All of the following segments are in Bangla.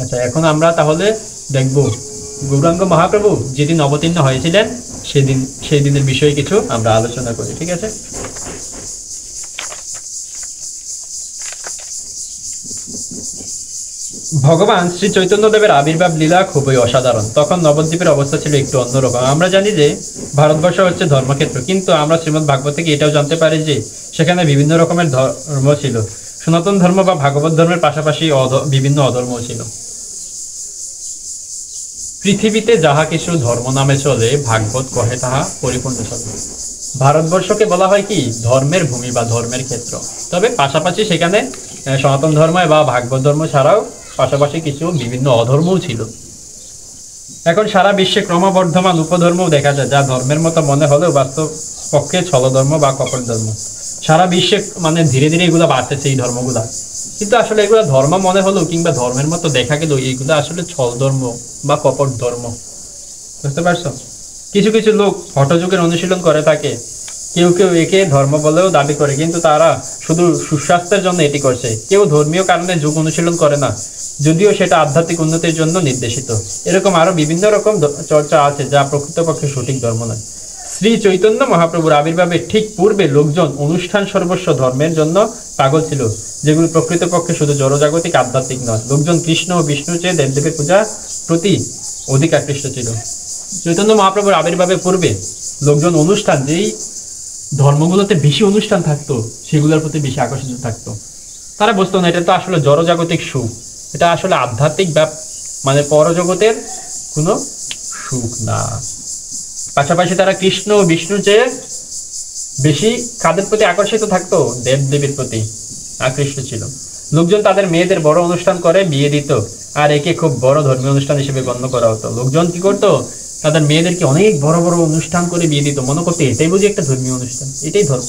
আচ্ছা, এখন আমরা তাহলে দেখব গৌরাঙ্গ মহাপ্রভু যেদিন অবতীর্ণ হয়েছিলেন সেদিন, সেই দিনের বিষয়ে কিছু আমরা আলোচনা করি, ঠিক আছে? ভগবান শ্রী চৈতন্যদেবের আবির্ভাব লীলা খুবই অসাধারণ। তখন নবদ্বীপের অবস্থা ছিল একটু অন্যরকম। আমরা জানি যে ভারতবর্ষ হচ্ছে ধর্মক্ষেত্র, কিন্তু আমরা শ্রীমদ্ ভাগবত থেকে এটাও জানতে পারি যে সেখানে বিভিন্ন রকমের ধর্ম ছিল। সনাতন ধর্ম বা ভাগবত ধর্মের পাশাপাশি বিভিন্ন অধর্ম ছিল। পৃথিবীতে যাহা কিছু ধর্ম নামে চলে, ভাগবত কহে তাহা পরিপূর্ণ চলে। ভারতবর্ষকে বলা হয় কি ধর্মের ভূমি বা ধর্মের ক্ষেত্র। তবে পাশাপাশি সেখানে সনাতন ধর্ম বা ভাগবত ধর্ম ছাড়াও পাশাপাশি কিছু বিভিন্ন অধর্মও ছিল। এখন সারা বিশ্বে ক্রমবর্ধমান উপধর্মও দেখা যায়, যা ধর্মের মতো মনে হলেও বাস্তব পক্ষে ছলধর্ম বা কপট ধর্ম। সারা বিশ্বে মানে ধীরে ধীরে এগুলো বাড়তেছে এই ধর্মগুলা, কিন্তু আসলে এগুলো ধর্ম মনে হলেও কিংবা ধর্মের মতো দেখা গেলেও এইগুলো আসলে ছল ধর্ম বা কপট ধর্ম। বুঝতে পারছো? কিছু কিছু লোক হঠযোগের অনুশীলন করে থাকে, কেউ কেউ একে ধর্ম বলেও দাবি করে, কিন্তু তারা শুধু সুস্বাস্থ্যের জন্য এটি করছে। কেউ ধর্মীয় কারণে যোগ অনুশীলন করে না, যদিও সেটা আধ্যাত্মিক উন্নতির জন্য নির্দেশিত। এরকম আরো বিভিন্ন রকম চর্চা আছে যা প্রকৃতপক্ষে সঠিক ধর্ম নয়। শ্রী চৈতন্য মহাপ্রভুর আবির্ভাবের ঠিক পূর্বে লোকজন অনুষ্ঠান সর্বস্ব ধর্মের জন্য পাগল ছিল, যেগুলো প্রকৃতপক্ষে শুধু জড়জাগতিক আধ্যাত্মিক নয়। লোকজন কৃষ্ণ ও বিষ্ণুর চেয়ে দেবদেবীর পূজা প্রতি অধিক আকৃষ্ট ছিল। চৈতন্য মহাপ্রভুর আবির্ভাবের পূর্বে লোকজন অনুষ্ঠান, যেই ধর্মগুলোতে বেশি অনুষ্ঠান থাকতো সেগুলোর প্রতি বেশি আকর্ষিত থাকতো। তারা বুঝতো না এটা তো আসলে জড়জাগতিক সুখ, এটা আসলে আধ্যাত্মিক মানে পরজগতের কোনো সুখ না। পাশাপাশি তারা কৃষ্ণ ও বিষ্ণুর চেয়ে বেশি কাদের প্রতি আকর্ষিত থাকতো? দেব দেবীর প্রতি আকৃষ্ট ছিল। লোকজন তাদের মেয়েদের বড় অনুষ্ঠান করে বিয়ে দিত, আর একে খুব বড় ধর্মীয় অনুষ্ঠান হিসেবে গণ্য করা হতো। লোকজন কি করতো? তাদের মেয়েদেরকে অনেক বড় বড় অনুষ্ঠান করে বিয়ে দিত, মনে করতে এটাই বুঝি একটা ধর্মীয় অনুষ্ঠান, এটাই ধর্ম।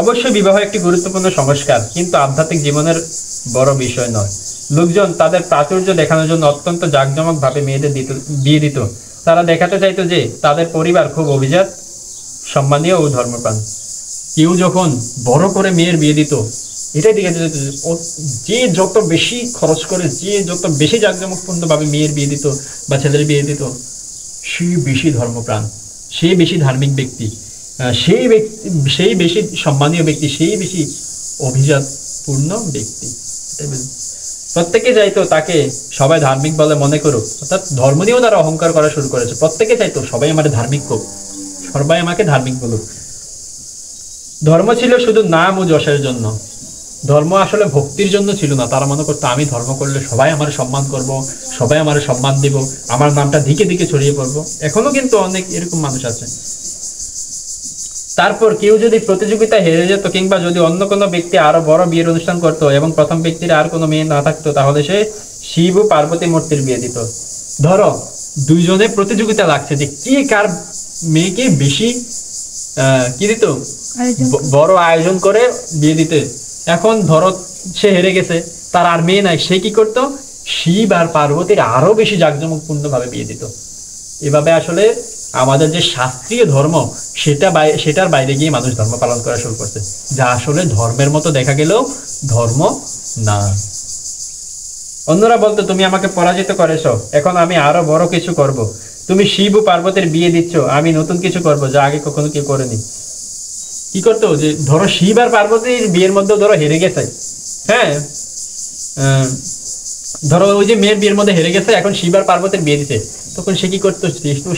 অবশ্যই বিবাহ একটি গুরুত্বপূর্ণ সংস্কার, কিন্তু আধ্যাত্মিক জীবনের বড় বিষয় নয়। লোকজন তাদের প্রাচুর্য দেখানোর জন্য অত্যন্ত জাঁকজমক ভাবে মেয়েদের বিয়ে দিত। তারা দেখাতে চাইতো যে তাদের পরিবার খুব অভিজাত, সম্মানীয় ও ধর্মপ্রাণ। কেউ যখন বড় করে মেয়ের বিয়ে দিত, এটাই দেখে যেত যে যত বেশি খরচ করে, যে যত বেশি জাঁকজমকপূর্ণ ভাবে মেয়ের বিয়ে দিত বা ছেলের বিয়ে দিত, সে বেশি ধর্মপ্রাণ, সে বেশি ধার্মিক ব্যক্তি, সেই বেশি সম্মানীয় ব্যক্তি, সেই বেশি অভিজাতপূর্ণ ব্যক্তি। প্রত্যেকে চাইতো তাকে সবাই ধার্মিক বলে মনে করুক, অর্থাৎ ধর্ম নিয়েও তারা অহংকার করা শুরু করেছে। প্রত্যেকে চাইতো সবাই আমার ধার্মিক হোক, সবাই আমাকে ধার্মিক বলুক। ধর্ম ছিল শুধু নাম ও যশের জন্য, ধর্ম আসলে ভক্তির জন্য ছিল না। তারা মনে করতো আমি ধর্ম করলে সবাই আমার সম্মান করব, সবাই আমার সম্মান দিব, আমার নামটা দিকে দিকে ছড়িয়ে পড়বো। এখনো কিন্তু অনেক এরকম মানুষ আছে। তারপর কেউ যদি প্রতিযোগিতা হেরে যেত কিংবা যদি অন্য কোনো ব্যক্তি আরো বড় বিয়ের অনুষ্ঠান করত এবং প্রথম ব্যক্তির আর কোনো মেয়ে না থাকতো, তাহলে সে শিব ও পার্বতী মূর্তির বিয়ে দিত। ধরো দুইজনে প্রতিযোগিতা লাগছে যে কে কার মেয়েকে বেশি কি দিত, বড় আয়োজন করে বিয়ে দিতে। এখন ধরো সে হেরে গেছে, তার আর মেয়ে নাই, সে কি করতো? শিব আর পার্বতীর আরো বেশি জাঁকজমকপূর্ণ ভাবে বিয়ে দিত। এভাবে আসলে আমাদের যে শাস্ত্রীয় ধর্ম সেটার বাইরে গিয়ে মানুষ ধর্ম পালন করা শুরু করছে, যা আসলে ধর্মের মতো দেখা গেলেও ধর্ম না। অন্যরা বলতো তুমি আমাকে পরাজিত করেছো, এখন আমি আরো বড় কিছু করব। তুমি শিব ও পার্বতীর বিয়ে দিচ্ছ, আমি নতুন কিছু করব যা আগে কখনো কেউ করেনি। কি করতো? যে ধরো শিব আর পার্বতীর বিয়ের মধ্যে ধরো হেরে গেছে, হ্যাঁ, ধরো ওই যে মেয়ের বিয়ের মধ্যে হেরে গেছে, এখন শিব আর পার্বতীর বিয়ে দিতে, তখন সে কি করতো?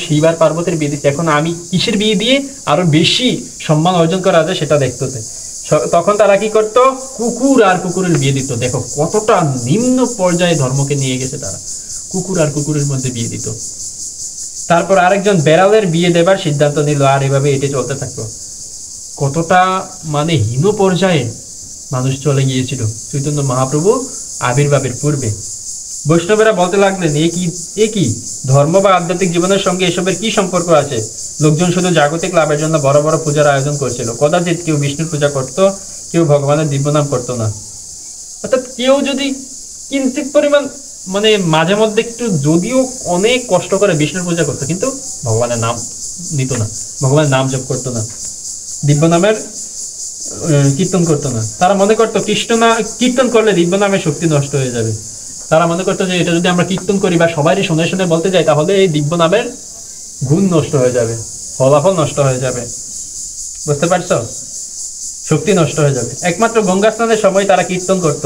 শিব আর পার্বতীর বিয়ে দিচ্ছে, এখন আমি কিসের বিয়ে দিয়ে আরো বেশি সম্মান অর্জন করা যায় সেটা দেখতে। তখন তারা কি করতো? কুকুর আর কুকুরের বিয়ে দিত। দেখো কতটা নিম্ন পর্যায়ে ধর্মকে নিয়ে গেছে তারা, কুকুর আর কুকুরের মধ্যে বিয়ে দিত। তারপর আরেকজন বেড়ালের বিয়ে দেবার সিদ্ধান্ত নিল, আর এভাবে এটি চলতে থাকলো। কতটা মানে হীন পর্যায়ে মানুষ চলে গিয়েছিল চৈতন্য মহাপ্রভু আবির্ভাবের পূর্বে। বৈষ্ণবেরা বলতে লাগলেন এ কি ধর্ম বা আধ্যাত্মিক জীবনের সঙ্গে এসবের কি সম্পর্ক আছে? লোকজন শুধু জাগতিক লাভের জন্য বড় বড় পূজার আয়োজন করছিল। কদাচিৎ কেউ বিষ্ণুর পূজা করত, কেউ ভগবানের দিব্য নাম করতো না। অর্থাৎ কেউ যদি কিঞ্চিত পরিমাণ মানে মাঝে মধ্যে একটু যদিও অনেক কষ্ট করে বিষ্ণুর পূজা করতো, কিন্তু ভগবানের নাম নিত না, ভগবানের নাম জপ করতো না, দিব্য নামের কীর্তন করতো না। তারা মনে করতো কৃষ্ণ না কীর্তন করলে দিব্য নামের শক্তি নষ্ট হয়ে যাবে। তারা মনে করতো যে এটা যদি আমরা কীর্তন করি বা সবারই শুনে শুনে বলতে যাই, তাহলে এই দিব্য নামের গুণ নষ্ট হয়ে যাবে, ফলাফল নষ্ট হয়ে যাবে। বুঝতে পারছো? শক্তি নষ্ট হয়ে যাবে। একমাত্র গঙ্গা স্নানের সময় তারা কীর্তন করত,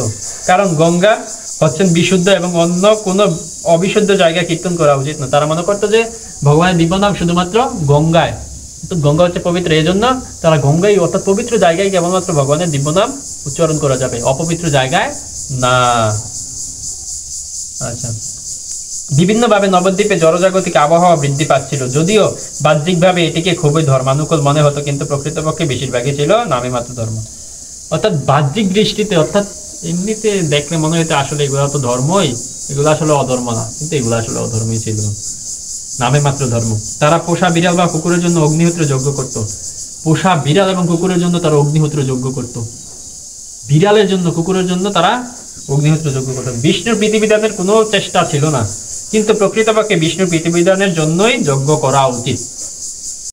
কারণ গঙ্গা হচ্ছেন বিশুদ্ধ এবং অন্য কোনো অবিশুদ্ধ জায়গায় কীর্তন করা উচিত না। তারা মনে করতো যে ভগবানের দিব্য নাম শুধুমাত্র গঙ্গায়, তো গঙ্গা হচ্ছে পবিত্র, এই জন্য তারা গঙ্গায় অর্থাৎ পবিত্র জায়গায় কেবলমাত্র ভগবানের দিব্য নাম উচ্চারণ করা যাবে, অপবিত্র জায়গায় না। আচ্ছা, বিভিন্নভাবে নবদ্বীপে জড়জাগতিক আবহাওয়া বৃদ্ধি পাচ্ছিল, যদিও বাহ্যিকভাবে এটিকে খুবই ধর্মানুকূল মনে হতো, কিন্তু প্রকৃতপক্ষে বেশিরভাগই ছিল নামে মাত্র ধর্ম। অর্থাৎ বাহ্যিক দৃষ্টিতে, অর্থাৎ এমনিতে দেখলে মনে হতো আসলে এগুলো তো ধর্মই, এগুলো আসলে অধর্ম না, কিন্তু এগুলো আসলে অধর্মই ছিল, নামে মাত্র ধর্ম। তারা পোষা বিড়াল বা কুকুরের জন্য অগ্নিহোত্র যজ্ঞ করত। পোষা বিড়াল এবং কুকুরের জন্য তারা অগ্নিহোত্র যজ্ঞ করত। বিড়ালের জন্য, কুকুরের জন্য তারা অগ্নিহোত্র যজ্ঞ করত। বিষ্ণুর প্রীতিবিধানের কোনো চেষ্টা ছিল না, কিন্তু প্রকৃতপক্ষে বিষ্ণুর প্রীতিবিধানের জন্যই যজ্ঞ করা উচিত।